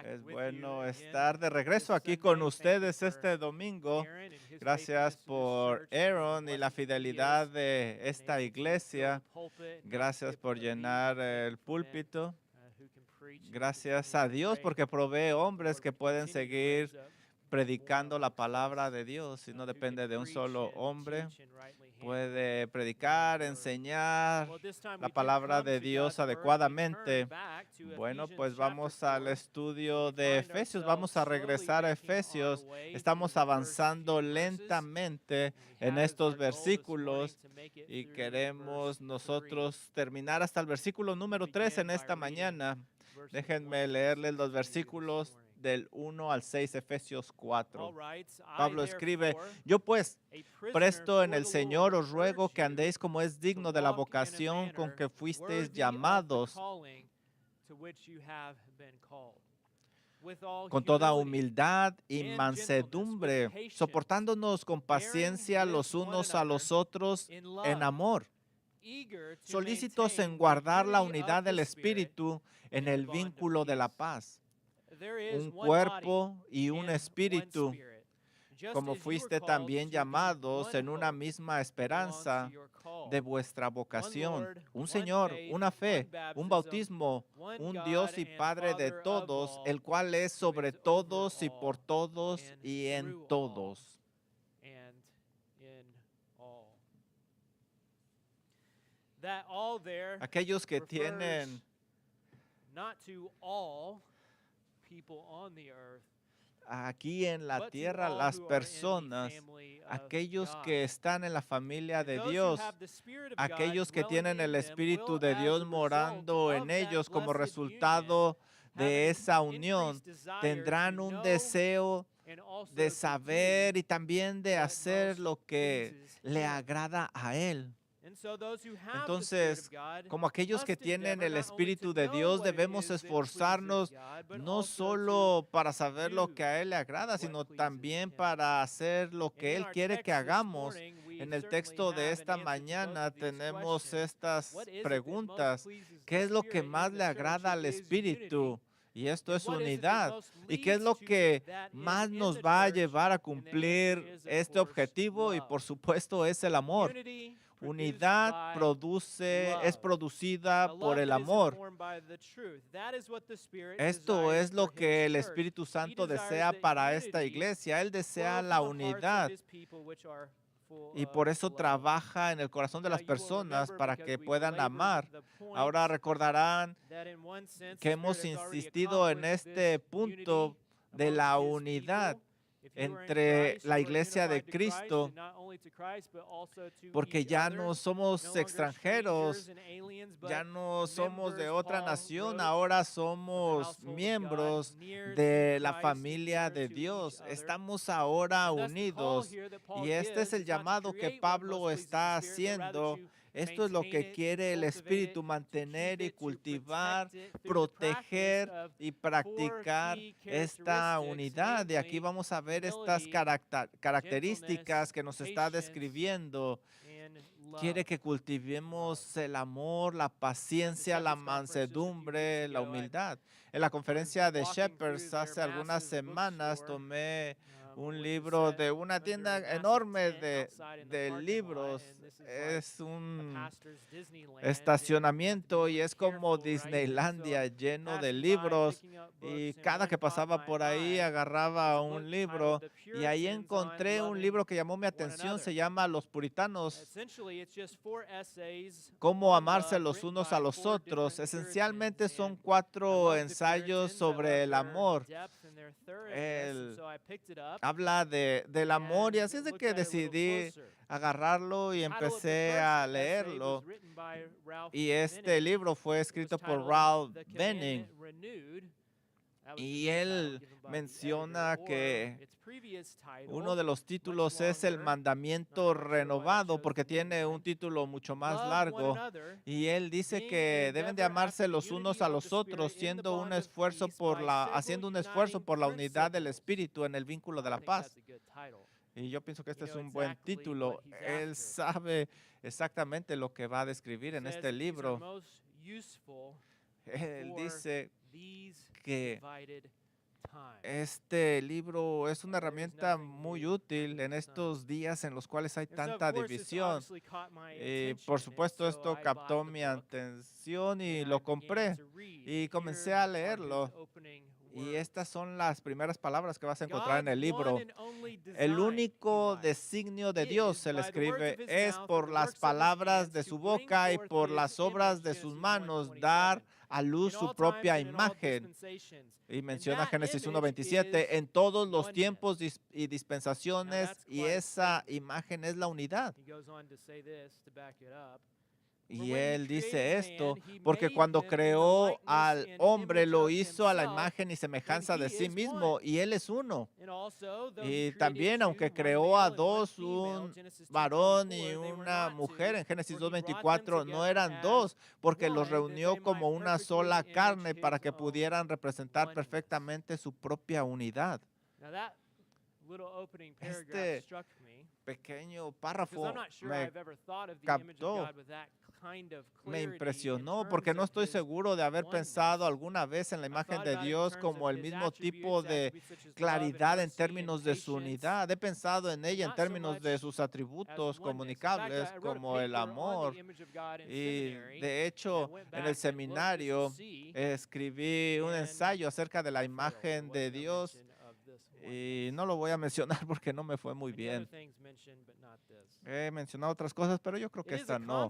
Es bueno estar de regreso aquí con ustedes este domingo. Gracias por Aaron y la fidelidad de esta iglesia. Gracias por llenar el púlpito. Gracias a Dios porque provee hombres que pueden seguir predicando la palabra de Dios y no depende de un solo hombre. Puede predicar, enseñar la palabra de Dios adecuadamente. Bueno, pues vamos al estudio de Efesios. Vamos a regresar a Efesios. Estamos avanzando lentamente en estos versículos y queremos nosotros terminar hasta el versículo número 3 en esta mañana. Déjenme leerles los versículos del 1 al 6, Efesios 4. Pablo escribe, yo pues, presto en el Señor, os ruego que andéis como es digno de la vocación con que fuisteis llamados, con toda humildad y mansedumbre, soportándonos con paciencia los unos a los otros en amor, solícitos en guardar la unidad del Espíritu en el vínculo de la paz. Un cuerpo y un espíritu, como fuiste también llamados en una misma esperanza de vuestra vocación. Un Señor, una fe, un bautismo, un Dios y Padre de todos, el cual es sobre todos y por todos y en todos. Aquellos que tienen aquí en la tierra, las personas, aquellos que están en la familia de Dios, aquellos que tienen el Espíritu de Dios morando en ellos como resultado de esa unión, tendrán un deseo de saber y también de hacer lo que le agrada a Él. Entonces, como aquellos que tienen el Espíritu de Dios, debemos esforzarnos no solo para saber lo que a Él le agrada, sino también para hacer lo que Él quiere que hagamos. En el texto de esta mañana tenemos estas preguntas. ¿Qué es lo que más le agrada al Espíritu? Y esto es unidad. ¿Y qué es lo que más nos va a llevar a cumplir este objetivo? Y por supuesto es el amor. Unidad es producida por el amor. Esto es lo que el Espíritu Santo desea para esta iglesia. Él desea la unidad. Y por eso trabaja en el corazón de las personas para que puedan amar. Ahora recordarán que hemos insistido en este punto de la unidad entre la iglesia de Cristo, porque ya no somos extranjeros, ya no somos de otra nación, ahora somos miembros de la familia de Dios. Estamos ahora unidos y este es el llamado que Pablo está haciendo. Esto es lo que quiere el Espíritu, mantener y cultivar, proteger y practicar esta unidad. Y aquí vamos a ver estas características que nos está describiendo. Quiere que cultivemos el amor, la paciencia, la mansedumbre, la humildad. En la conferencia de Shepherds hace algunas semanas tomé un libro de una tienda enorme de libros. Es un estacionamiento y es como Disneylandia lleno de libros. Y cada que pasaba por ahí agarraba un libro y ahí encontré un libro que llamó mi atención. Se llama Los Puritanos, cómo amarse los unos a los otros. Esencialmente son 4 ensayos sobre el amor. Él habla del amor y así es de que decidí agarrarlo y empecé a leerlo. Y este libro fue escrito por Ralph Benning. Y él menciona que uno de los títulos es el mandamiento renovado, porque tiene un título mucho más largo. Y él dice que deben de amarse los unos a los otros, haciendo un esfuerzo por la unidad del Espíritu en el vínculo de la paz. Y yo pienso que este es un buen título. Él sabe exactamente lo que va a describir en este libro. Él dice que este libro es una herramienta muy útil en estos días en los cuales hay tanta división. Y por supuesto esto captó mi atención y lo compré y comencé a leerlo. Y estas son las primeras palabras que vas a encontrar en el libro. El único designio de Dios, se le escribe, es por las palabras de su boca y por las obras de sus manos dar a luz su propia imagen. Y menciona Génesis 1:27, en todos los tiempos y dispensaciones, y esa imagen es la unidad. Y él dice esto, porque cuando creó al hombre lo hizo a la imagen y semejanza de sí mismo, y él es uno. Y también, aunque creó a dos, un varón y una mujer, en Génesis 2:24, no eran dos, porque los reunió como una sola carne para que pudieran representar perfectamente su propia unidad. Este pequeño párrafo me captó, me impresionó, porque no estoy seguro de haber pensado alguna vez en la imagen de Dios como el mismo tipo de claridad en términos de su unidad. He pensado en ella en términos de sus atributos comunicables, como el amor. Y de hecho, en el seminario escribí un ensayo acerca de la imagen de Dios. Y no lo voy a mencionar porque no me fue muy bien. He mencionado otras cosas, pero yo creo que esta no.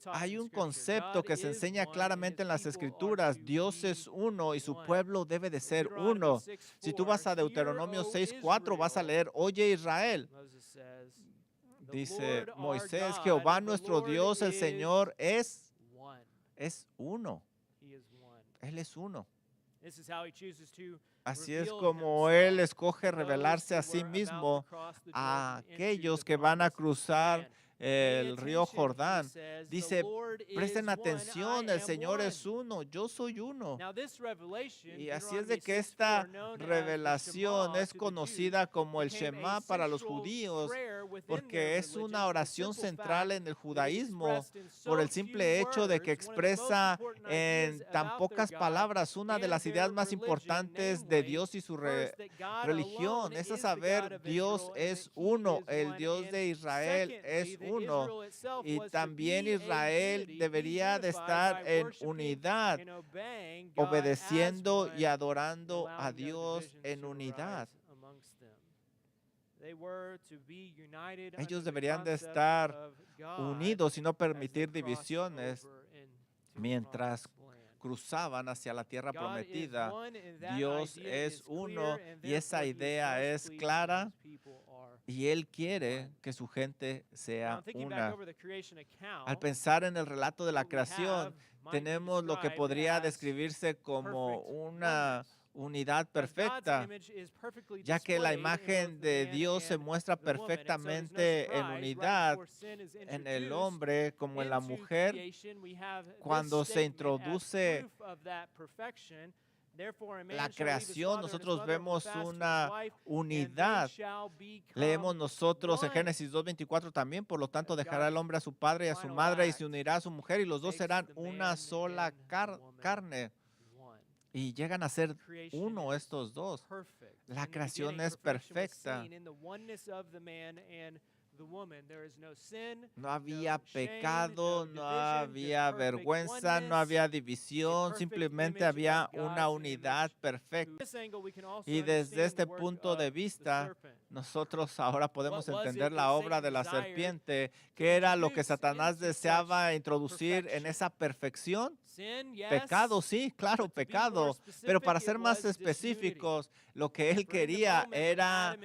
Hay un concepto que se enseña claramente en las Escrituras. Dios es uno y su pueblo debe de ser uno. Si tú vas a Deuteronomio 6:4, vas a leer, oye Israel. Dice Moisés, Jehová nuestro Dios, el Señor, es uno. Él es uno. Así es como Él escoge revelarse a sí mismo a aquellos que van a cruzar el río Jordán. Dice, presten atención, el Señor es uno, yo soy uno. Y así es de que esta revelación es conocida como el Shema para los judíos, porque es una oración central en el judaísmo por el simple hecho de que expresa en tan pocas palabras una de las ideas más importantes de Dios y su religión. Es a saber, Dios es uno, el Dios de Israel es uno. Y también Israel debería de estar en unidad, obedeciendo y adorando a Dios en unidad. Ellos deberían de estar unidos y no permitir divisiones mientras cruzaban hacia la tierra prometida. Dios es uno y esa idea es clara y Él quiere que su gente sea una. Al pensar en el relato de la creación, tenemos lo que podría describirse como una unidad perfecta, ya que la imagen de Dios se muestra perfectamente en unidad en el hombre como en la mujer. Cuando se introduce la creación, nosotros vemos una unidad. Leemos nosotros en Génesis 2:24 también, por lo tanto dejará el hombre a su padre y a su madre y se unirá a su mujer y los dos serán una sola carne. Y llegan a ser uno estos dos. La creación es perfecta. No había pecado, no había vergüenza, no había división, simplemente había una unidad perfecta. Y desde este punto de vista, nosotros ahora podemos entender la obra de la serpiente, que era lo que Satanás deseaba introducir en esa perfección. Pecado, sí, claro, pecado. Pero para ser más específicos, lo que él quería era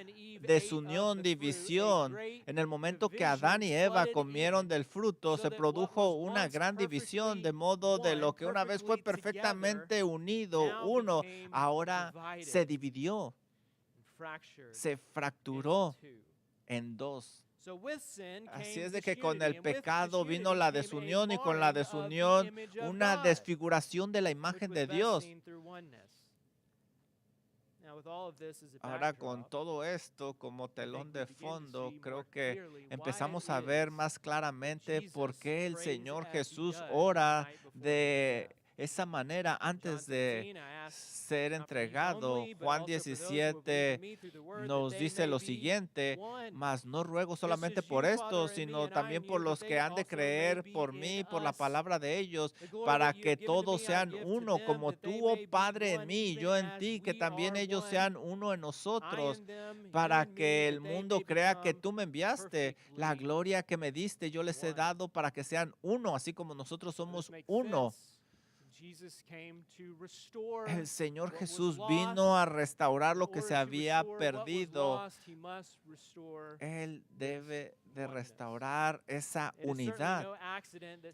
desunión, división. En el momento que Adán y Eva comieron del fruto, se produjo una gran división, de modo de lo que una vez fue perfectamente unido, uno, ahora se dividió, se fracturó en dos. Así es de que con el pecado vino la desunión y con la desunión una desfiguración de la imagen de Dios. Ahora con todo esto como telón de fondo, creo que empezamos a ver más claramente por qué el Señor Jesús ora de esa manera antes de ser entregado. Juan 17 nos dice lo siguiente: mas no ruego solamente por esto, sino también por los que han de creer por mí, por la palabra de ellos, para que todos sean uno, como tú, oh Padre, en mí y yo en ti, que también ellos sean uno en nosotros, para que el mundo crea que tú me enviaste. La gloria que me diste yo les he dado para que sean uno, así como nosotros somos uno. El Señor Jesús vino a restaurar lo que se había perdido. Él debe de restaurar esa unidad.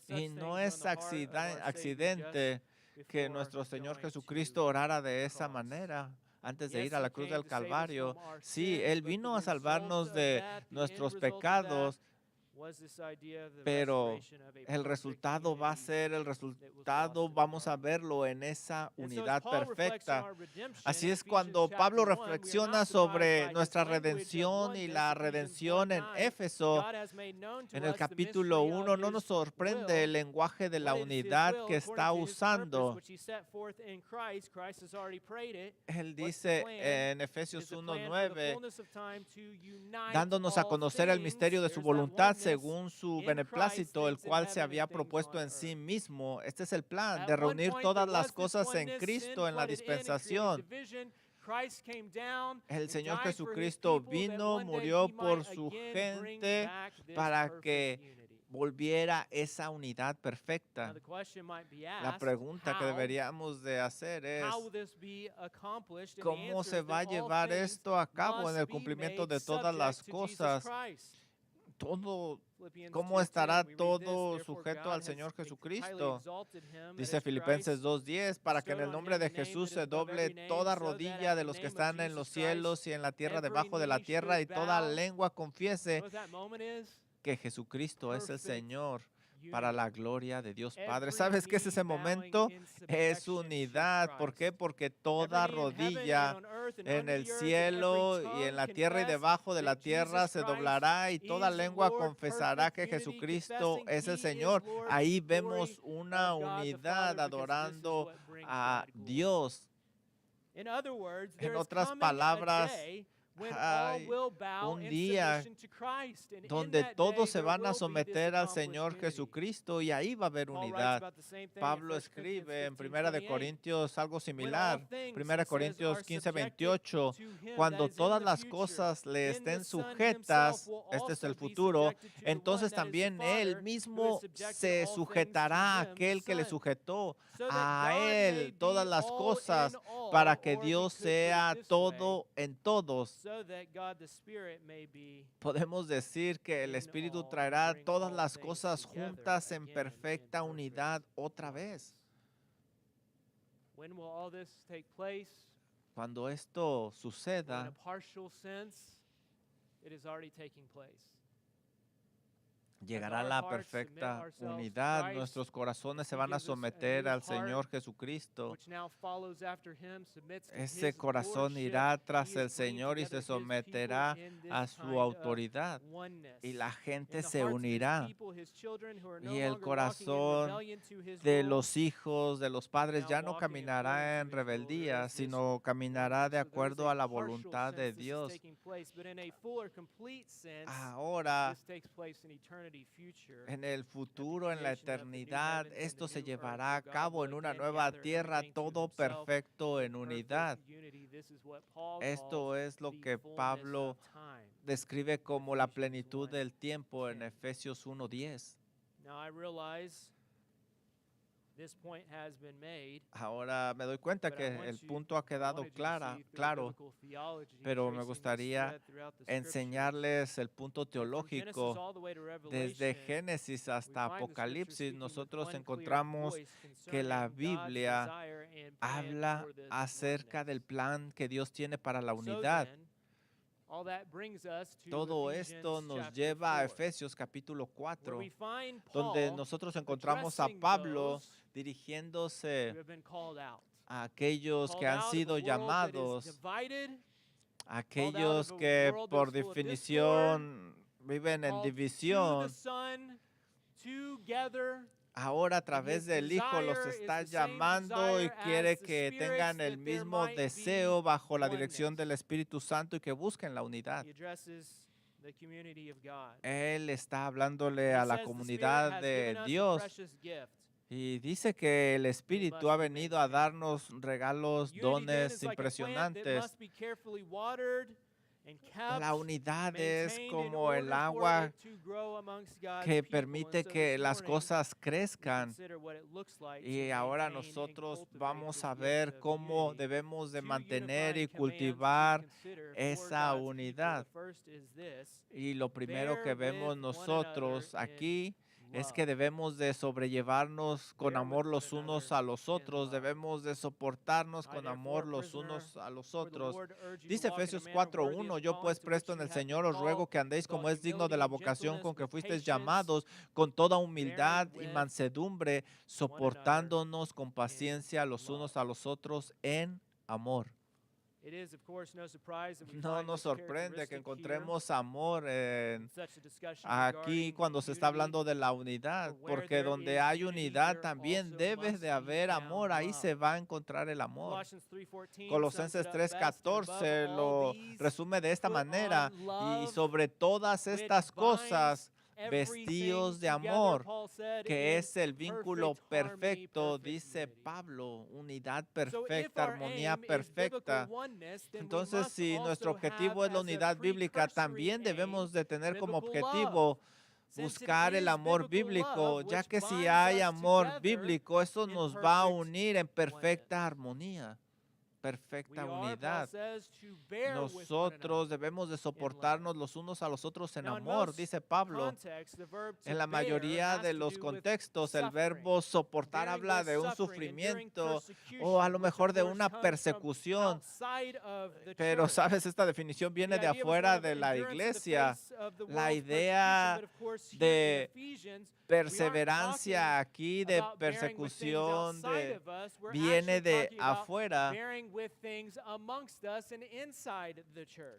Y no es accidente que nuestro Señor Jesucristo orara de esa manera antes de ir a la cruz del Calvario. Sí, Él vino a salvarnos de nuestros pecados, pero el resultado va a ser el resultado, vamos a verlo en esa unidad perfecta. Así es cuando Pablo reflexiona sobre nuestra redención y la redención en Éfeso. En el capítulo 1 no nos sorprende el lenguaje de la unidad que está usando. Él dice en Efesios 1:9, dándonos a conocer el misterio de su voluntad según su beneplácito, el cual se había propuesto en sí mismo. Este es el plan, de reunir todas las cosas en Cristo en la dispensación. El Señor Jesucristo vino, murió por su gente para que volviera esa unidad perfecta. La pregunta que deberíamos de hacer es, ¿cómo se va a llevar esto a cabo en el cumplimiento de todas las cosas? ¿Cómo estará todo sujeto al Señor Jesucristo? Dice Filipenses 2:10, para que en el nombre de Jesús se doble toda rodilla de los que están en los cielos y en la tierra, debajo de la tierra, y toda lengua confiese que Jesucristo es el Señor, para la gloria de Dios Padre. ¿Sabes qué es ese momento? Es unidad. ¿Por qué? Porque toda rodilla en el cielo y en la tierra y debajo de la tierra se doblará y toda lengua confesará que Jesucristo es el Señor. Ahí vemos una unidad adorando a Dios. En otras palabras, hay un día donde todos se van a someter al Señor Jesucristo y ahí va a haber unidad. Pablo escribe en 1 Corintios algo similar, 1 Corintios 15:28, cuando todas las cosas le estén sujetas, este es el futuro, entonces también Él mismo se sujetará a aquel que le sujetó, a Él todas las cosas, para que Dios sea todo en todos. Podemos decir que el Espíritu traerá todas las cosas juntas en perfecta unidad otra vez. Cuando esto suceda, llegará la perfecta unidad. Nuestros corazones se van a someter al Señor Jesucristo. Ese corazón irá tras el Señor y se someterá a su autoridad. Y la gente se unirá. Y el corazón de los hijos, de los padres, ya no caminará en rebeldía, sino caminará de acuerdo a la voluntad de Dios. Ahora, en el futuro, en la eternidad, esto se llevará a cabo en una nueva tierra, todo perfecto en unidad. Esto es lo que Pablo describe como la plenitud del tiempo en Efesios 1:10. Ahora me doy cuenta que el punto ha quedado claro, pero me gustaría enseñarles el punto teológico. Desde Génesis hasta Apocalipsis, nosotros encontramos que la Biblia habla acerca del plan que Dios tiene para la unidad. Todo esto nos lleva a Efesios capítulo 4, donde nosotros encontramos a Pablo dirigiéndose a aquellos que han sido llamados, a aquellos que por definición viven en división, ahora a través del Hijo los está llamando y quiere que tengan el mismo deseo bajo la dirección del Espíritu Santo y que busquen la unidad. Él está hablándole a la comunidad de Dios y dice que el Espíritu ha venido a darnos regalos, dones impresionantes. La unidad es como el agua que permite que las cosas crezcan. Y ahora nosotros vamos a ver cómo debemos de mantener y cultivar esa unidad. Y lo primero que vemos nosotros aquí es que debemos de sobrellevarnos con amor los unos a los otros, debemos de soportarnos con amor los unos a los otros. Dice Efesios 4:1, yo pues presto en el Señor os ruego que andéis como es digno de la vocación con que fuisteis llamados, con toda humildad y mansedumbre, soportándonos con paciencia los unos a los otros en amor. No nos sorprende que encontremos amor aquí cuando se está hablando de la unidad, porque donde hay unidad también debe de haber amor, ahí se va a encontrar el amor. Colosenses 3:14 lo resume de esta manera, y sobre todas estas cosas, vestíos de amor, que es el vínculo perfecto, dice Pablo, unidad perfecta, armonía perfecta. Entonces, si nuestro objetivo es la unidad bíblica, también debemos de tener como objetivo buscar el amor bíblico, ya que si hay amor bíblico, eso nos va a unir en perfecta armonía, perfecta unidad. Nosotros debemos de soportarnos los unos a los otros en amor, dice Pablo. En la mayoría de los contextos, el verbo soportar habla de un sufrimiento o a lo mejor de una persecución. Pero, ¿sabes? Esta definición viene de afuera de la iglesia. La idea de perseverancia aquí, de persecución, viene de afuera.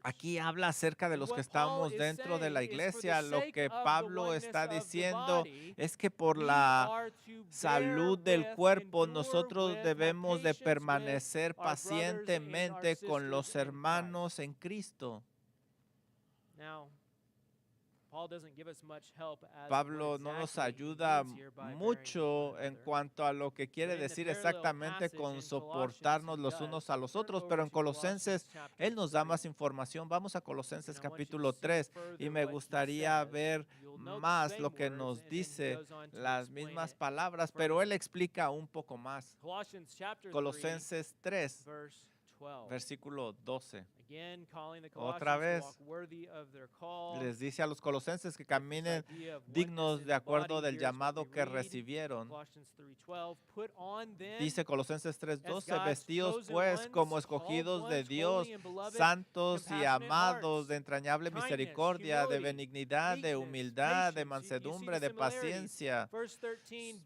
Aquí habla acerca de los que estamos dentro de la iglesia. Lo que Pablo está diciendo es que por la salud del cuerpo nosotros debemos de permanecer pacientemente con los hermanos en Cristo. Pablo no nos ayuda mucho en cuanto a lo que quiere decir exactamente con soportarnos los unos a los otros, pero en Colosenses él nos da más información. Vamos a Colosenses capítulo 3 y me gustaría ver más lo que nos dice, las mismas palabras, pero él explica un poco más. Colosenses 3, versículo 12. Otra vez les dice a los colosenses que caminen dignos de acuerdo del llamado que recibieron. Dice Colosenses 3:12, vestíos pues como escogidos de Dios, santos y amados, de entrañable misericordia, de benignidad, de humildad, de mansedumbre, de paciencia.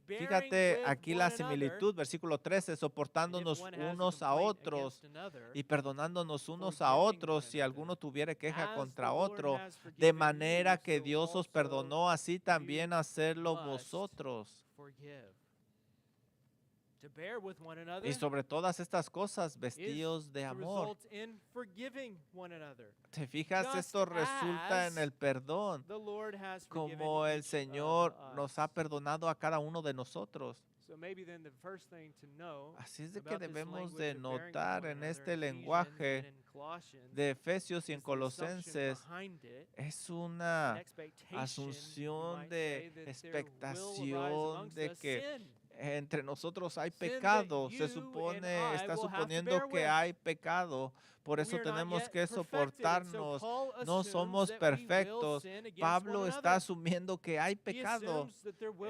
Fíjate aquí la similitud, versículo 13, soportándonos unos a otros y perdonándonos unos a otros si alguno tuviere queja contra otro, de manera que Dios os perdonó, así también hacerlo vosotros. Y sobre todas estas cosas, vestíos de amor. ¿Te fijas? Esto resulta en el perdón, como el Señor nos ha perdonado a cada uno de nosotros. Así es de que debemos de notar en este lenguaje de Efesios y en Colosenses, es una asunción de expectación de que entre nosotros hay pecado. Se supone, está suponiendo que hay pecado. Por eso tenemos que soportarnos. No somos perfectos. Pablo está asumiendo que hay pecado.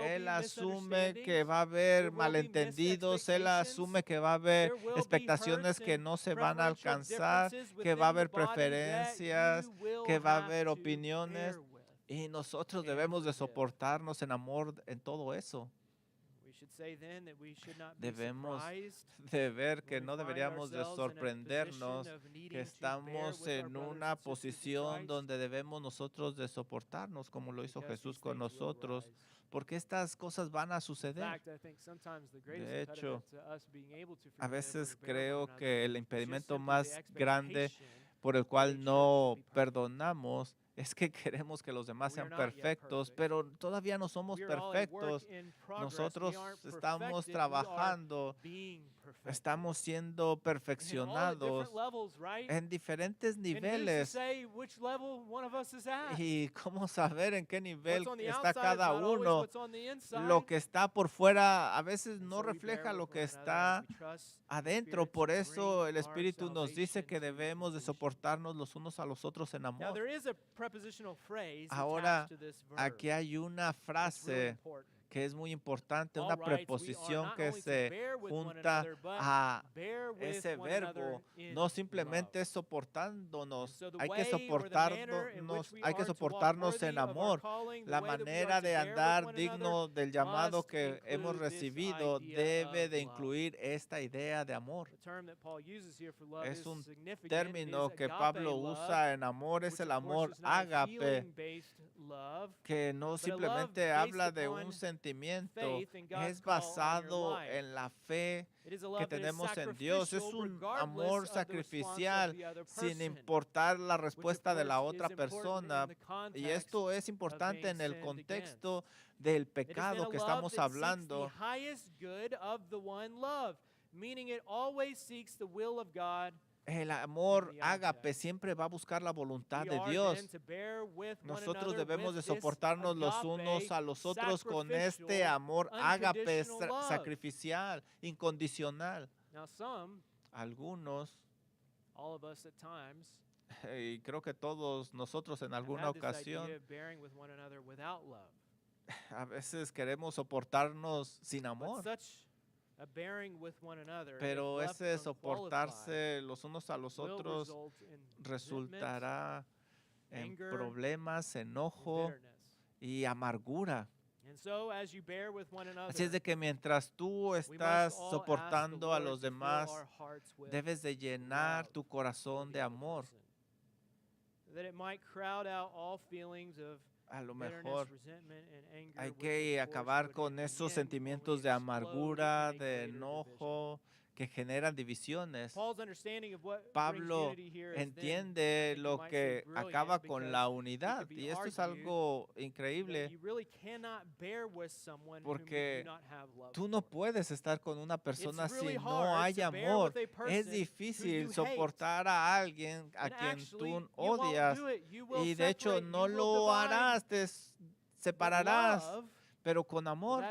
Él asume que va a haber malentendidos. Él asume que va a haber expectaciones que no se van a alcanzar, que va a haber preferencias, que va a haber opiniones. Y nosotros debemos de soportarnos en amor en todo eso. Debemos de ver que no deberíamos de sorprendernos que estamos en una posición donde debemos nosotros de soportarnos como lo hizo Jesús con nosotros, porque estas cosas van a suceder. De hecho, a veces creo que el impedimento más grande por el cual no perdonamos es que queremos que los demás sean perfectos, pero todavía no somos perfectos. Nosotros estamos trabajando, estamos siendo perfeccionados en diferentes niveles. ¿Y cómo saber en qué nivel está cada uno? Lo que está por fuera a veces no refleja lo que está adentro. Por eso el Espíritu nos dice que debemos de soportarnos los unos a los otros en amor. Ahora, aquí hay una frase que es muy importante, una preposición que se junta a ese verbo. No simplemente es soportándonos, hay que soportarnos en amor. La manera de andar digno del llamado que hemos recibido debe de incluir esta idea de amor. Es un término que Pablo usa en amor, es el amor ágape, que no simplemente habla de un sentimiento, es basado en la fe que tenemos en Dios. Es un amor sacrificial sin importar la respuesta de la otra persona. Y esto es importante en el contexto del pecado que estamos hablando. El amor ágape siempre va a buscar la voluntad de Dios. Nosotros debemos de soportarnos los unos a los otros con este amor ágape sacrificial, incondicional. Algunos, y creo que todos nosotros en alguna ocasión, a veces queremos soportarnos sin amor. Pero ese soportarse los unos a los otros resultará en problemas, enojo y amargura. Así es de que mientras tú estás soportando a los demás, debes de llenar tu corazón de amor. A lo mejor hay que acabar con esos sentimientos de amargura, de enojo, que generan divisiones. Pablo entiende lo que acaba con la unidad, y esto es algo increíble, porque tú no puedes estar con una persona si no hay amor. Es difícil soportar a alguien a quien tú odias, y de hecho no lo harás, te separarás, pero con amor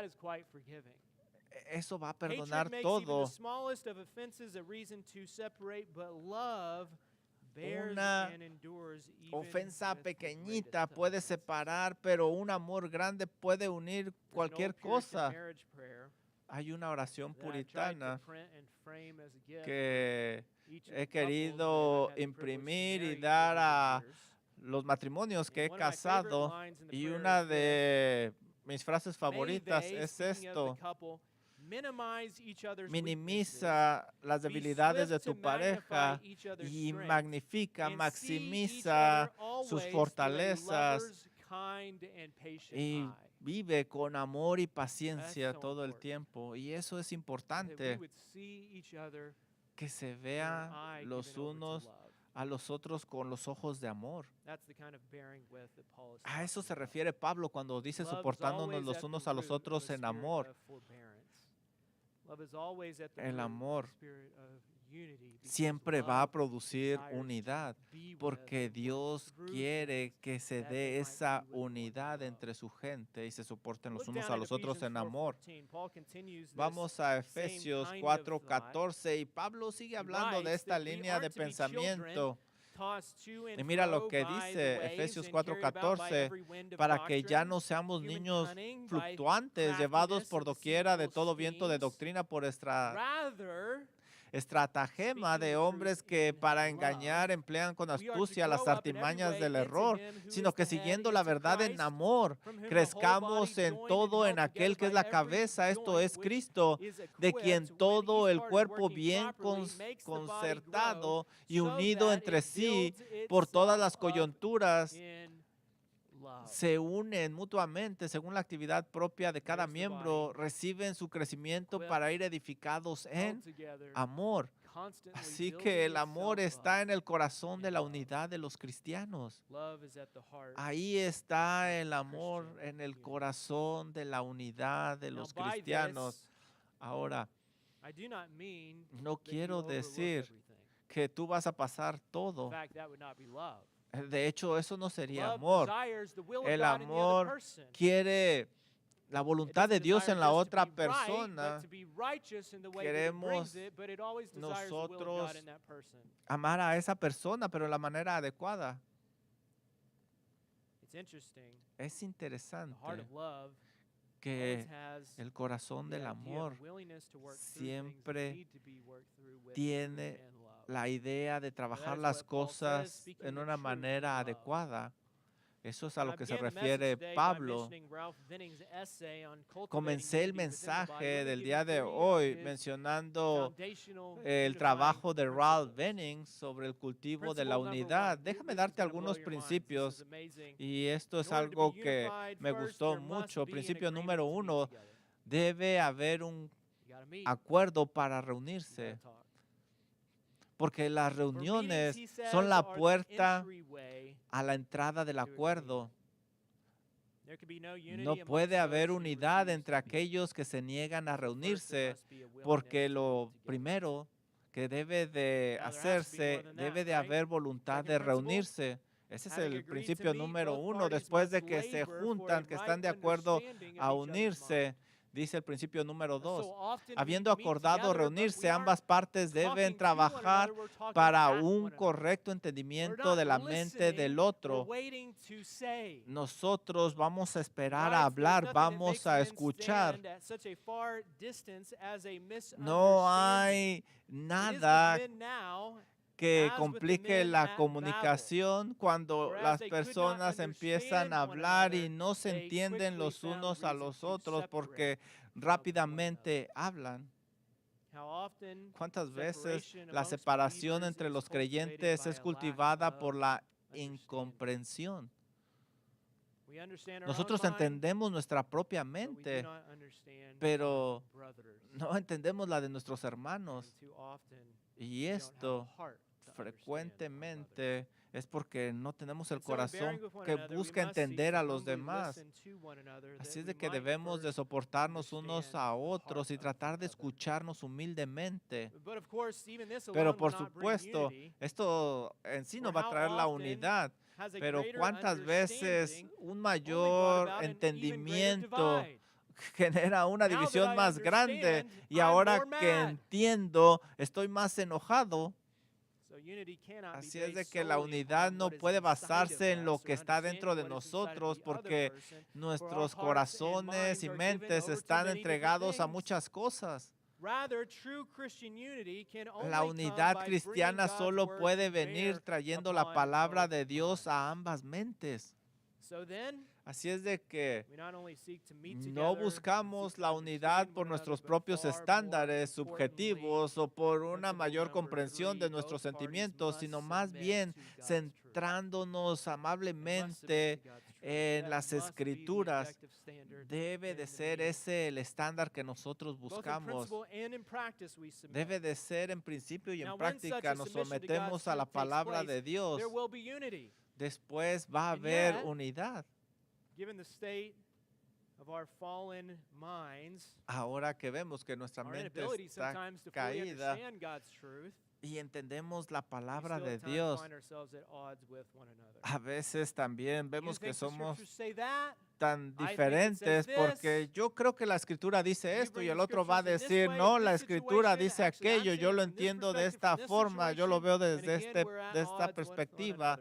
eso va a perdonar todo. Una ofensa pequeñita puede separar, pero un amor grande puede unir cualquier cosa. Hay una oración puritana que he querido imprimir y dar a los matrimonios que he casado, y una de mis frases favoritas es esto: minimiza las debilidades de tu pareja y maximiza sus fortalezas, y vive con amor y paciencia todo el tiempo. Y eso es importante, que se vea los unos a los otros con los ojos de amor. A eso se refiere Pablo cuando dice soportándonos los unos a los otros en amor. El amor siempre va a producir unidad, porque Dios quiere que se dé esa unidad entre su gente y se soporten los unos a los otros en amor. Vamos a Efesios 4:14, y Pablo sigue hablando de esta línea de pensamiento. Y mira lo que dice Efesios 4:14: para que ya no seamos niños fluctuantes, llevados por doquiera de todo viento de doctrina por estratagema de hombres que para engañar emplean con astucia las artimañas del error, sino que siguiendo la verdad en amor, crezcamos en todo en aquel que es la cabeza, esto es Cristo, de quien todo el cuerpo bien concertado y unido entre sí por todas las coyunturas se unen mutuamente según la actividad propia de cada miembro, reciben su crecimiento para ir edificados en amor. Así que el amor está en el corazón de la unidad de los cristianos. Ahí está el amor en el corazón de la unidad de los cristianos. Ahora, no quiero decir que tú vas a pasar todo. De hecho, eso no sería amor. El amor quiere la voluntad de Dios en la otra persona. Queremos nosotros amar a esa persona, pero de la manera adecuada. Es interesante que el corazón del amor siempre tiene la idea de trabajar las cosas en una manera adecuada. Eso es a lo que se refiere Pablo. Comencé el mensaje del día de hoy mencionando el trabajo de Ralph Venning sobre el cultivo de la unidad. Déjame darte algunos principios, y esto es algo que me gustó mucho. Principio número 1, debe haber un acuerdo para reunirse, porque las reuniones son la puerta a la entrada del acuerdo. No puede haber unidad entre aquellos que se niegan a reunirse, porque lo primero que debe de hacerse, debe de haber voluntad de reunirse. Ese es el principio número 1. Después de que se juntan, que están de acuerdo a unirse, dice el principio número 2. Habiendo acordado reunirse, ambas partes deben trabajar para un correcto entendimiento de la mente del otro. Nosotros vamos a esperar a hablar, vamos a escuchar. No hay nada que complique la comunicación cuando las personas empiezan a hablar y no se entienden los unos a los otros porque rápidamente hablan. ¿Cuántas veces la separación entre los creyentes es cultivada por la incomprensión? Nosotros entendemos nuestra propia mente, pero no entendemos la de nuestros hermanos. Y esto frecuentemente es porque no tenemos el corazón que busca entender a los demás. Así es de que debemos de soportarnos unos a otros y tratar de escucharnos humildemente. Pero por supuesto, esto en sí no va a traer la unidad. Pero ¿cuántas veces un mayor entendimiento genera una división más grande? Y ahora que entiendo, estoy más enojado. Así es de que la unidad no puede basarse en lo que está dentro de nosotros, porque nuestros corazones y mentes están entregados a muchas cosas. La unidad cristiana solo puede venir trayendo la palabra de Dios a ambas mentes. Así es de que no buscamos la unidad por nuestros propios estándares subjetivos o por una mayor comprensión de nuestros sentimientos, sino más bien centrándonos amablemente en las Escrituras. Debe de ser ese el estándar que nosotros buscamos. Debe de ser en principio y en práctica. Nos sometemos a la palabra de Dios. Después va a haber unidad. Ahora que vemos que nuestra mente está caída y entendemos la palabra de Dios, a veces también vemos que somos tan diferentes, porque yo creo que la Escritura dice esto y el otro va a decir, no, la Escritura dice aquello, yo lo entiendo de esta forma, yo lo veo desde esta perspectiva.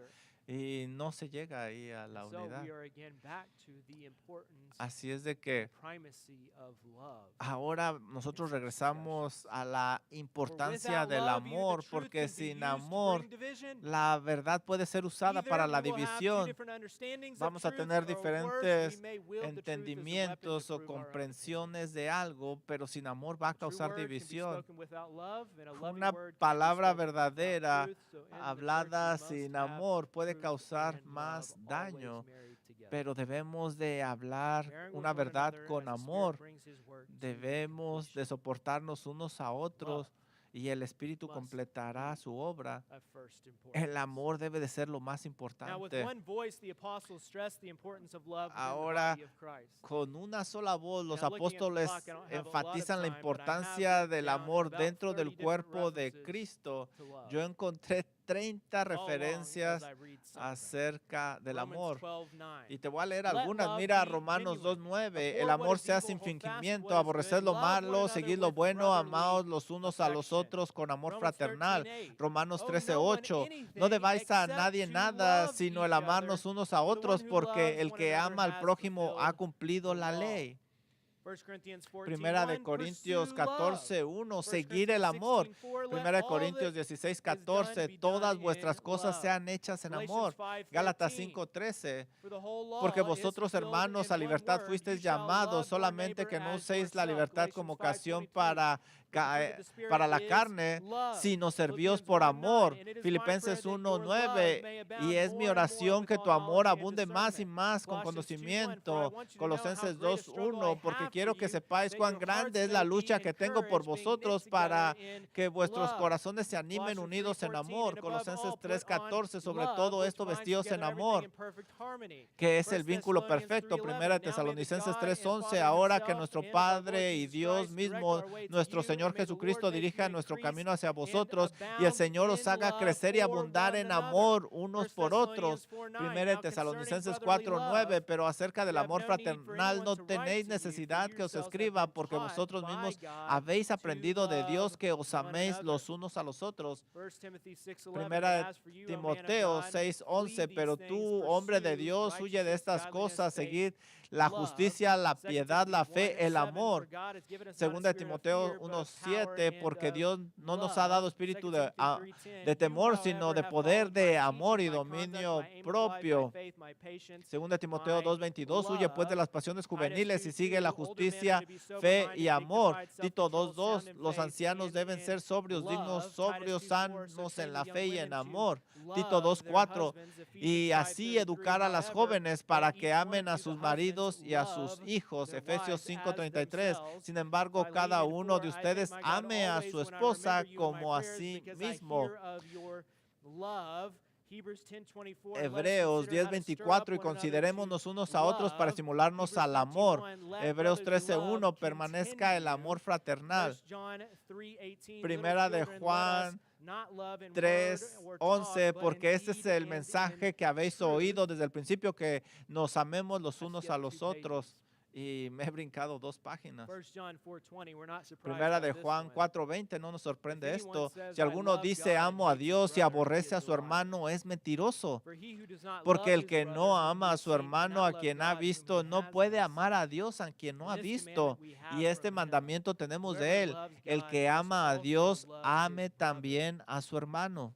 y no se llega ahí a la And so unidad. we are again back to the importance Así es de and que primacy of love. ahora nosotros regresamos a la For importancia without del love, either the amor, truth porque can be sin used to amor bring division. la verdad puede ser usada Either para we la will have two división. different understandings of Vamos a truth, tener or worse, we diferentes may wield the truth as a weapon to entendimientos o prove our understanding. comprensiones de algo, pero sin amor va a A true causar word can be división. spoken without love, and a loving Una word can be palabra spoken without verdadera truth. So in the church, hablada we must sin have amor puede truth causar and más love always daño, married together. pero debemos de hablar Bearing with una one verdad another con as the Spirit amor. brings His work to Debemos de completion. soportarnos unos a otros y el Espíritu must completará be su obra. Of first importance. El amor debe de ser lo más Now, with importante. one voice, the apostles stressed the importance of love within the Ahora, body of Christ. con una sola voz, los Now, looking at the apóstoles clock, I don't have a lot of enfatizan la time, but I have importancia written del down amor about dentro 30 del different cuerpo de references Cristo. to love. Yo encontré 30 Follow along as referencias I read some of them. acerca del Romans amor. 12:9. Y te voy a leer Let algunas. love Mira, be Romanos genuine. 2:9. El Abhor what amor is sea evil, sin hold fast to fingimiento, what is aborreced good, lo love one malo, another seguid lo with bueno, brotherly amaos los unos a los affection. otros con amor Romans fraternal. 13:8. Romanos Owe no one 13:8. anything No debáis a except nadie to nada, love sino el each amarnos other, unos a for the one otros, who porque loves el one que another ama al has prójimo ha fulfilled cumplido the la law. ley. 1 Corinthians Primera de 14:1, Corintios pursue love. 14:1, 1 seguir el Corinthians amor. 16:4, let Primera de all Corintios that is 16:14, done be todas done vuestras in cosas love. sean hechas en Galatians amor. 5:13, Gálatas 5:13, for the whole law porque is vosotros, fulfilled hermanos, in a one libertad word, fuisteis you shall llamados, love your solamente neighbor que no as uséis la yourself. libertad como Galatians ocasión 5:23. But the fruit of the Spirit para la is carne, love. sino servíos Philippians por 1:9, amor. and it is my Filipenses prayer that your love 1:9, may y abound es mi more and more oración with que all tu amor knowledge and abunde más y discernment. más con Colossians 2:1, for I conocimiento. want you to know how Colosenses great a struggle I 2:1, porque have for quiero que you, sepáis that cuán your grande hearts es la may be lucha que tengo por encouraged, being knit vosotros para together in que vuestros love. corazones se animen Colossians unidos en 3:14, amor. and above Colosenses all, put on 3:14, sobre love, todo which esto binds vestidos en together everything amor, in perfect harmony. que es 1 el vínculo Thessalonians perfecto. 3:11, Primera de now may the Tesalonicenses God and 3:11, Father ahora que himself nuestro and of our Lord Padre y Jesus Dios Christ direct mismo, our way to nuestro you, Señor and may the Lord Jesucristo, make you dirija nuestro increase camino hacia and vosotros y el abound Señor os in haga love crecer y for abundar one en another. amor unos 1 por otros. Thessalonians 4:9, Primera de now concerning Tesalonicenses brotherly 4:9, love, pero acerca del you have amor no need for fraternal anyone no to write tenéis to you, for necesidad you que os yourselves have escriba, been porque taught vosotros by mismos God habéis to aprendido de Dios love que os one améis another. los unos a los otros. 1 Timothy 6:11, but Primera de as for you, O man of Timoteo God, 6:11, flee these pero things, tú, hombre de pursue Dios, huye de righteousness, estas godliness, cosas, faith, seguid la love. justicia, la 2 piedad, la Timothy fe, el 1:7, for amor. God has given us not a Segunda de spirit of Timoteo fear, but of power 1:7, and porque of Dios no nos ha love. dado 2 espíritu Timothy 3:10, de you, temor, sino however, de have poder, followed my de amor teaching, y my conduct, dominio my aim of life, my propio. faith, my patience, Segunda de Timoteo my 2:22, huye pues de love. las pasiones Titus juveniles y sigue 2:2, la older men are justicia, to be fe sober-minded, y amor. dignified, Tito self-controlled, sound 2:2, in los faith, ancianos and deben in ser sobrios, dignos, love. Titus sobrios, 2:4, so sanos en train la the young fe y women en to amor. Tito love their 2:4, husbands. y Ephesians así 5:33, educar a las however, jóvenes let para que each one amen of a you, the sus husbands, maridos y a sus love hijos. their Efesios wives as 5:33. themselves. Sin embargo, cada Philemon uno 4, de I thank ustedes my God ame a always su when I esposa remember you in my como a prayers, sí because I mismo. hear of your love. Hebrews 10:24, let us Hebreos consider how to stir up 10:24, y one another to considerémonos unos a otros para love. estimularnos Hebrews al amor. 13:1, let Hebreos brotherly love 13:1, permanezca el amor continue. 1 fraternal. John 3:18, Primera de little children, let us Juan not love in word 3:11, or talk, but in porque este es deed el and mensaje in que habéis truth. oído desde el principio, que nos amemos los I've unos a skipped los 2 otros. pages. Y me he brincado 2 páginas. 1 John 4:20, we're not surprised Primera by de this Juan one. 4:20, no nos sorprende If anyone esto. says, Si "I alguno love dice God and amo a hates his Dios y brother, he aborrece a is su a liar. hermano, es mentiroso. For he who does not Porque love el his que brother no whom ama he a has su seen hermano cannot a love quien ha God whom visto, he no has puede not amar a seen. Dios a quien no ha And this visto. commandment we have Y este from him, mandamiento tenemos de whoever él: loves el God que must ama a also Dios, love ame his brother. también a su hermano.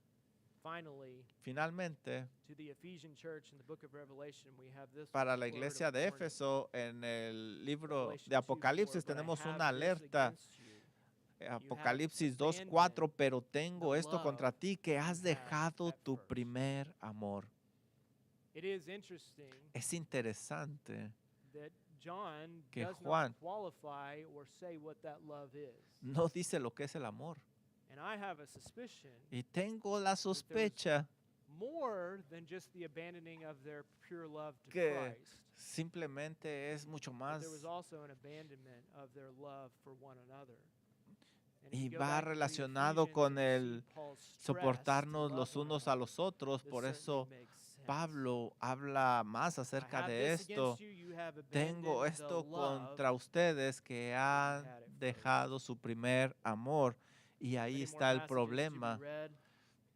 Finally, Finalmente, to the Ephesian church in the book of Revelation, we have this para la word iglesia of de warning. Éfeso, en el libro Revelation de 2:4, Apocalipsis, but I tenemos have una this alerta. against you. Apocalipsis abandoned 2:4, pero tengo the esto love contra ti, que has you had dejado at tu first. primer amor. It is interesting Es interesante that John que does Juan not qualify or say what that love is. no dice lo que es el amor. And I have a suspicion Y tengo la sospecha more than just the abandoning of their pure love to que Christ. simplemente es mucho But más there was also an abandonment of their love for one another. And if y you go va back to the relacionado Ephesians con and you el see Paul's stress to soportarnos love los one unos a another, los otros. this Por certainly eso makes sense. Pablo habla más I acerca have de this esto. against you, you have Tengo abandoned the esto love contra ustedes, que han dejado su primer amor. Y ahí Many more está el passages to be problema. read.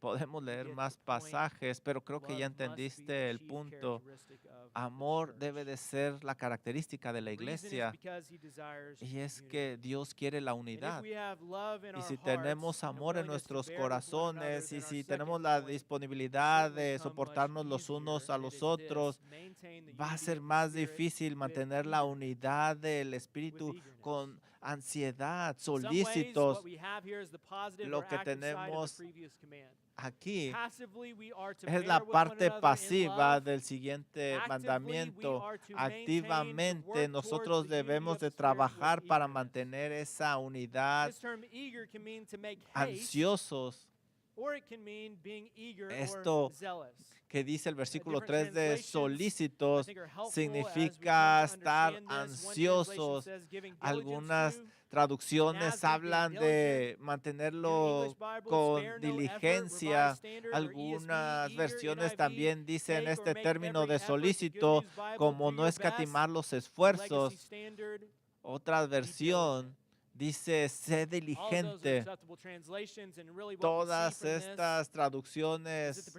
Podemos leer más pasajes, pero creo que ya entendiste el punto. Amor debe de ser la característica de la iglesia. Y es que Dios quiere la unidad. Y si tenemos amor en nuestros corazones y si tenemos la disponibilidad de soportarnos los unos a los otros, va a ser más difícil mantener la unidad del Espíritu con ansiedad, solícitos. Lo que tenemos aquí es la parte pasiva del siguiente mandamiento. Activamente nosotros debemos de trabajar para mantener esa unidad, ansiosos. Esto que dice el versículo 3 de solícitos significa estar ansiosos. Algunas traducciones hablan de mantenerlo con diligencia. Algunas versiones también dicen este término de solícito como no escatimar los esfuerzos. Otra versión dice sé diligente. Todas estas traducciones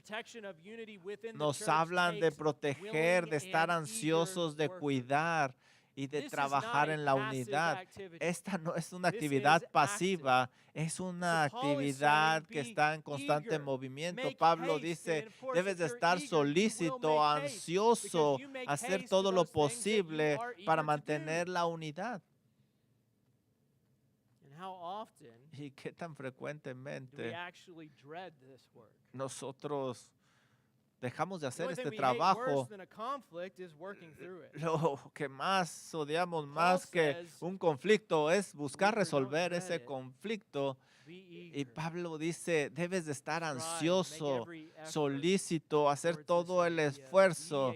nos hablan de proteger, de estar ansiosos, de cuidar y de trabajar en la unidad. Esta no es una actividad pasiva, es una actividad que está en constante movimiento. Pablo dice, debes de estar solícito, ansioso, hacer todo lo posible para mantener la unidad. ¿Y qué tan frecuentemente nosotros dejamos de hacer este trabajo? Lo que más odiamos más que un conflicto es buscar resolver ese conflicto. Y Pablo dice, debes de estar ansioso, solícito, hacer todo el esfuerzo.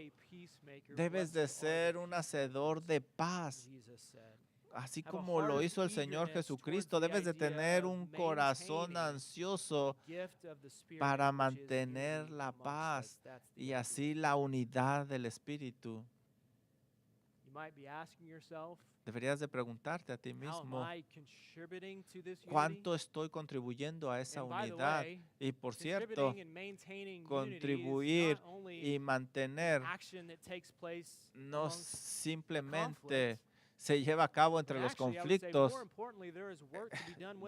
Debes de ser un hacedor de paz. Así como lo hizo el Señor Jesucristo, debes de tener un corazón ansioso para mantener la paz y así la unidad del Espíritu. Deberías de preguntarte a ti mismo, ¿cuánto estoy contribuyendo a esa unidad? Y por cierto, contribuir y mantener no simplemente se lleva a cabo entre los conflictos.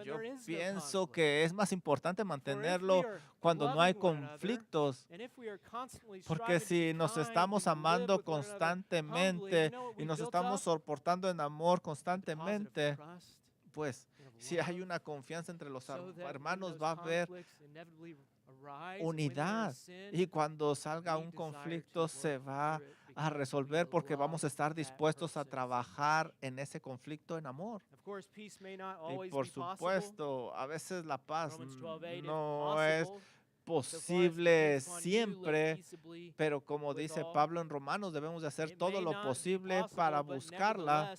Yo pienso que es más importante mantenerlo cuando no hay conflictos, porque si nos estamos amando constantemente y nos estamos soportando en amor constantemente, pues si hay una confianza entre los hermanos va a haber unidad y cuando salga un conflicto se va a resolver porque vamos a estar dispuestos a trabajar en ese conflicto en amor. Y por supuesto, a veces la paz no es posible siempre, pero como dice Pablo en Romanos, debemos de hacer todo lo posible para buscarla.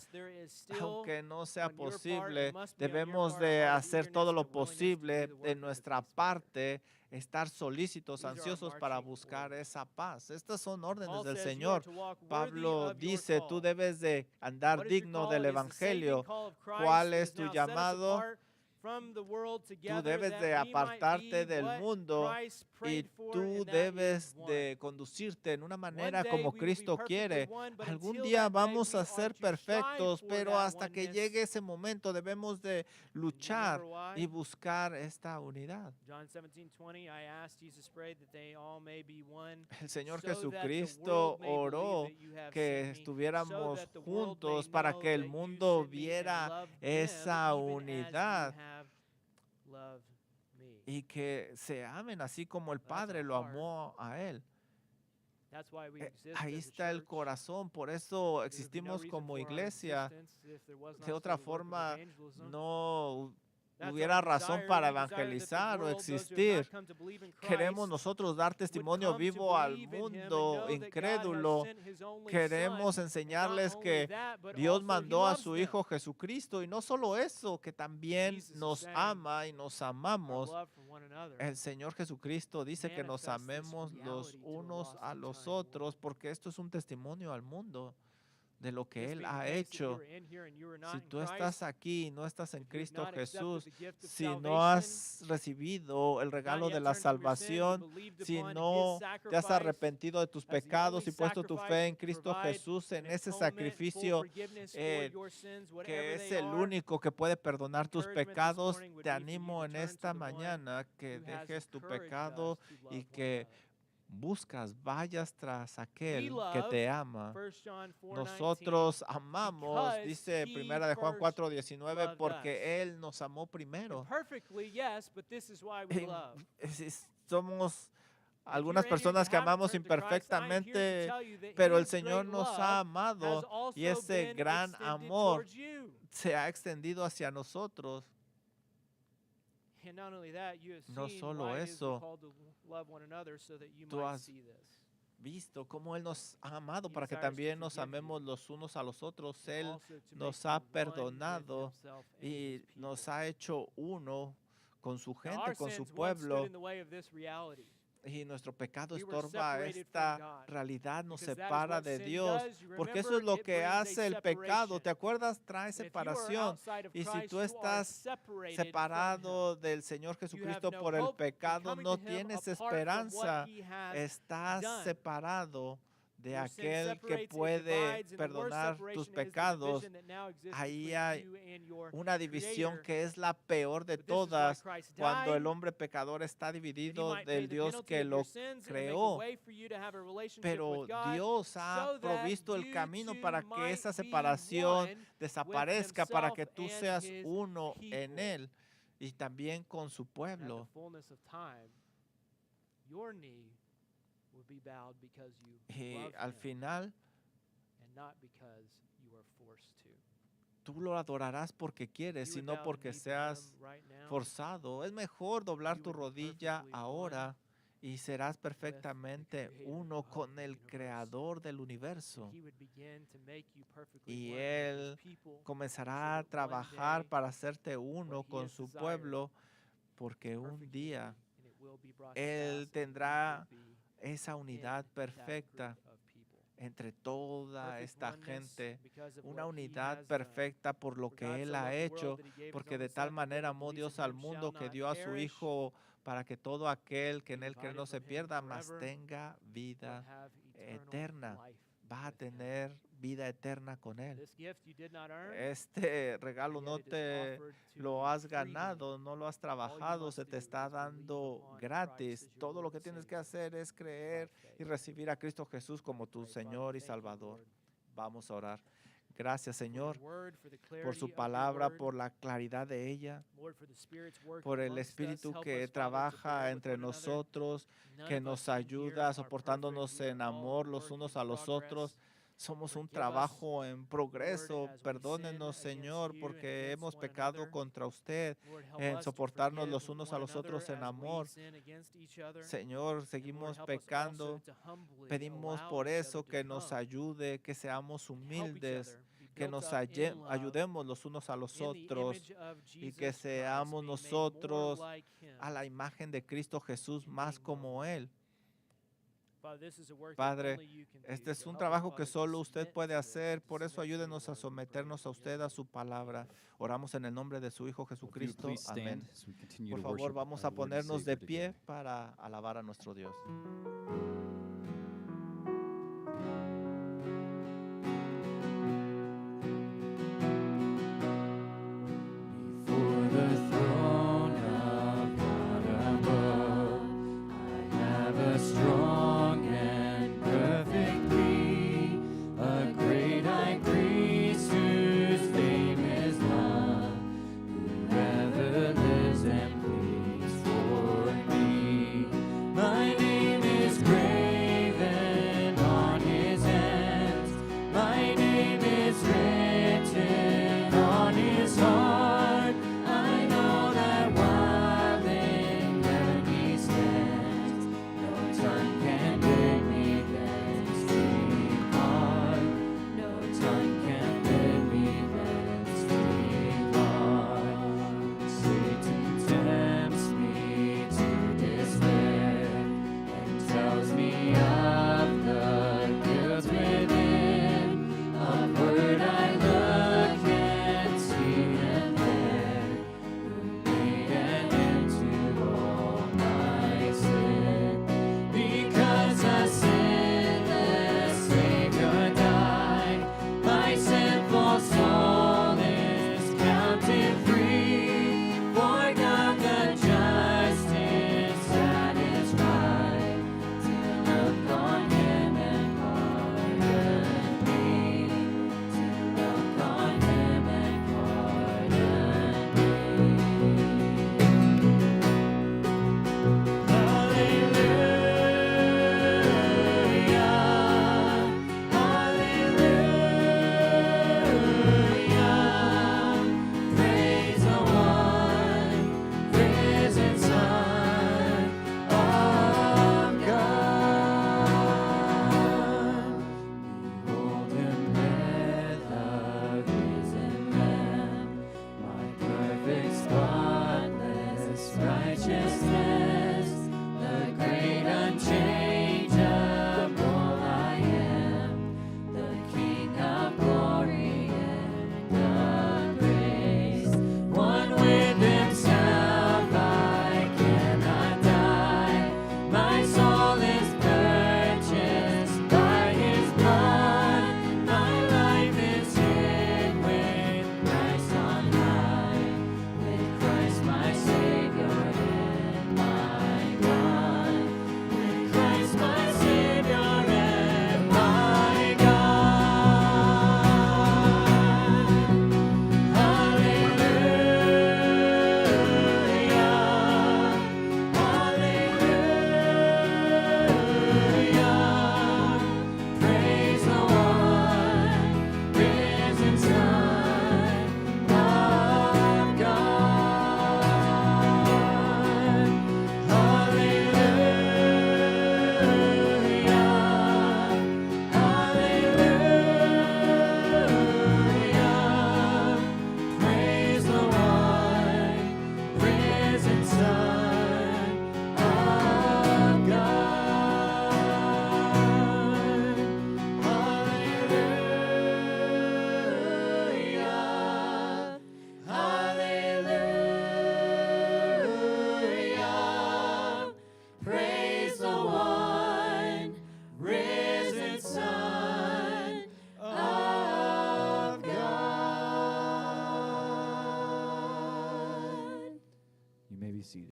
Aunque no sea posible, debemos de hacer todo lo posible de nuestra parte, estar solícitos, ansiosos para buscar esa paz. Estas son órdenes del Señor. Pablo dice, tú debes de andar digno del Evangelio. ¿Cuál es tu llamado? Tú debes de apartarte del mundo y tú debes de conducirte en una manera como Cristo quiere. Algún día vamos a ser perfectos, pero hasta que llegue ese momento debemos de luchar y buscar esta unidad. El Señor Jesucristo oró que estuviéramos juntos para que el mundo viera esa unidad y que se amen así como el Padre lo amó a Él. Ahí está el corazón, por eso existimos como iglesia. De otra forma, no hubiera razón para evangelizar o existir. Queremos nosotros dar testimonio vivo al mundo incrédulo. Queremos enseñarles que Dios mandó a su Hijo Jesucristo y no solo eso, que también nos ama y nos amamos. El Señor Jesucristo dice que nos amemos los unos a los otros porque esto es un testimonio al mundo de lo que This Él being the ha case, if you hecho. were in here and you were Si not in tú estás Christ, aquí y no estás en if you have Cristo not accepted Jesús, the gift of si no salvation, has recibido el not regalo de yet la turned from your sins and salvación, believed si upon His no te has sacrifice arrepentido de tus as the only pecados y puesto tu sacrifice fe that en can Cristo provide Jesús, en an ese atonement and full sacrificio forgiveness for eh, your sins, whatever que es they el are, único que puede perdonar tus encouragement this pecados, morning would te be for you animo to en turn to esta the one mañana que who has dejes tu encouraged pecado us to love y one que another. vayas tras We aquel que love, te ama. 1 John 4:19, Nosotros amamos, because dice He Primera de Juan first 4:19, loved us. porque Él nos amó primero. Imperfectly, yes, but this is why we love. Somos And if algunas you're in here and personas you que haven't amamos turned to Christ, I'm here to imperfectamente, tell you that pero el His Señor great nos ha love has amado y also ese been gran extended amor towards you. se ha extendido hacia nosotros. And not only that, you have No seen solo why it is we're eso, called to love one another so that you tú might has see this. visto cómo Él nos ha amado He para que desires to también nos forgive you amemos los unos a los otros. and Él also to make nos you ha one with perdonado Himself and y His nos people. ha hecho uno con su Now, gente, our con su sins once stood pueblo. in the way of this reality. Y nuestro pecado We were estorba separated from esta God. realidad, nos Because that is separa what de sin Dios, does. You porque eso remember, es lo it que brings a hace el pecado. separation. ¿Te acuerdas? Trae And if you are separación. outside of Y si Christ, tú you are estás separated from Him. separado del Señor You have Jesucristo no por el hope in pecado, coming no to Him tienes apart from esperanza. what He has Estás done. separado de Your sin aquel que separates, it puede divides, and the worst perdonar tus separation is the pecados. division that now exists Ahí between hay you and your una división Creator. que es la peor de But this is why todas, Christ cuando el died, hombre pecador está that He dividido might pay del the Dios penalty que of your lo sins and make a creó. way for you to have a relationship Pero with God, Dios ha so that provisto el you camino two para que might esa be separación one with desaparezca, para Himself que tú and seas His uno en people. Él y también con su And at the pueblo. fullness of time, your knee will be bowed because you Y love al Him final and not because you are forced to. tú lo adorarás porque quieres, You y would no bow the porque knee to seas Him right now, forzado. Es mejor doblar you tu would be rodilla perfectly ahora y serás the perfectamente Creator uno of con the el universe. Creador del and universo. He would begin to make you perfectly Y one with Él His people, comenzará a so that one trabajar day para hacerte uno what He con has su desired pueblo, porque is un perfect día unity, and it will be brought to Él pass, and tendrá you will be esa unidad in that perfecta group of people. entre toda Perfect esta oneness gente, because of una what He unidad has done. perfecta por lo For God que so Él loved ha the hecho, world that He gave His porque only de tal Son, that manera whoever amó believes Dios in al Him mundo shall que not dio a su perish, Hijo para que todo aquel que en be Él cree divided no se from Him pierda, mas forever, tenga but vida have eterna. eternal life Va a with Him. tener vida eterna con Él. This gift you did not earn, Este but regalo yet no it is te offered to lo you has freely. ganado, no lo has All you trabajado, must se te do está is believe dando upon Christ gratis. as your Todo lo Lord que and tienes que Savior hacer es by creer y faith. recibir a Cristo Jesús como I tu pray, Father, Señor y thank you, Salvador. Lord, Vamos a orar. Gracias, for your Señor, word, for the por clarity su of your palabra, word. por la claridad de ella, Lord, for the Spirit's work por el amongst us. Espíritu Help que us, Father, to trabaja bear with entre one another. nosotros, None que of nos us in here ayuda are soportándonos perfect. We en are all amor a los work unos in a los otros. progress. Somos un Forgive us, trabajo en Lord, progreso. as we sin Perdónenos, against Señor, you and porque against hemos one pecado another. contra usted Lord, help en us to soportarnos forgive los unos a one los another otros en as we amor. sin against each other. Señor, And Lord, seguimos help us also pecando. to humbly Pedimos allow por each eso other to que nos come ayude, que seamos and help each humildes, other be que built nos up in love ayudemos los unos a los in the otros image of y que Jesus Christ, seamos being made more nosotros like Him a la imagen de Cristo Jesús and más being more como like Él. Father, this is a work that Padre, only you can do. este es So un help us, trabajo que Father, to solo usted submit puede to this hacer, and to por eso submit to your ayúdenos a word. We pray someternos a in your usted, a name. su palabra. Amen. Oramos en el nombre de su Hijo Well, if you would Jesucristo. please Amén. stand as we continue Por to favor, worship vamos our a Lord and ponernos de Savior pie together. para alabar a nuestro Dios.